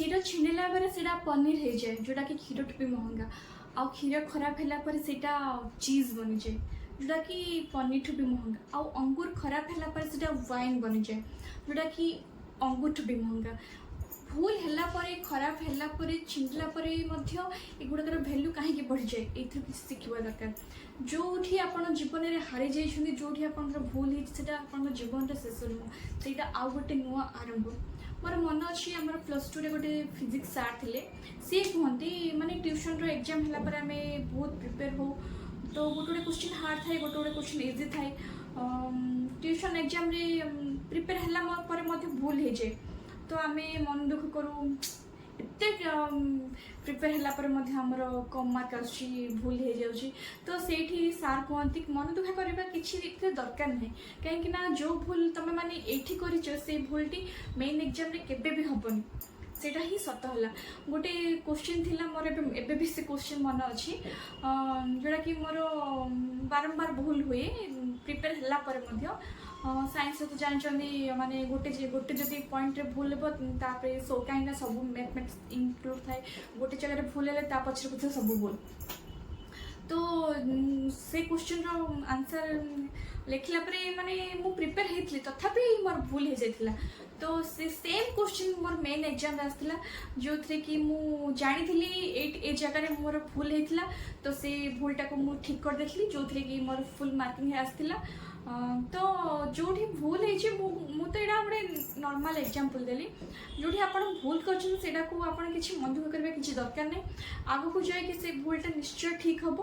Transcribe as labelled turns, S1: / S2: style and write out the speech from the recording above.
S1: क्षीर छिंडला बेले सेटा पनीर हो जाए जोटा कि क्षीर टू भी महंगा आउ क्षीर खराब है सेटा चीज बनी जाए जोटा कि पनीर टू भी महंगा आउ अंगूर खराब है वाइन बनी जाए जोटा कि अंगूर टू भी महंगा भूल है खराब है छिंडला एगुड़ार भैल्यू कहीं बढ़ी जाए ये किसी शिखा दरकार जो आप जीवन में हारी जाइए जो आप भूल होता जीवन शेष नुह से आउ गोटे नुआ आरंभ मोर मन अच्छी आम प्लस टू रे गोटे फिजिक्स सार थे सी कहते माने ट्यूशन एग्जाम है आम बहुत प्रिपेयर हो तो गोटे गोटे क्वेश्चन हार्ड थाए गोटे गोटे क्वेश्चन इजी थाए ट्यूशन एग्जाम रे प्रिपेयर है भूल हो जाए तो आम मन दुख करूँ एत प्रिपेयर है कम मार्क भूल हो जाऊँगी तो से सार कहती मन दुखा करवा किसी दरकार नहीं कहीं जो भूल तुम मैंने ये कर भूलटी मेन एग्जाम केबे भी हेनी सेटा ही सत है गोटे क्वेश्चन थी मोर एबे भी से क्वेश्चन मन अच्छी जोटा कि मोर बारंबार भूल हुए प्रिपेयर है साइंस तो जानते माने गोटे गोटे जब पॉइंट रे भूल हे सो कहीं सब मैथमेटिक्स इंक्लूड थाए गोटे जगह भूल है पछे पछे सब भूल तो से क्वेश्चन रो आंसर लिखला माने मु प्रिपेयर होती तथापि मोर भूल हो जाता तो से सेम क्वेश्चन मोर मेन एग्जाम आसला जो थे कि मु जानी थी ए जगह मोर भूल होता तो से भूलटा को मु ठीक कर देखली जो थे कि मोर फुल मार्किंग आसला तो जो भूल है तो यहाँ गोटे नॉर्मल एग्जांपल देली जो आप भूल कर मन दुख करवा किसी दरकार नहीं आगू को जाए कि से भूलटा निश्चय ठीक हम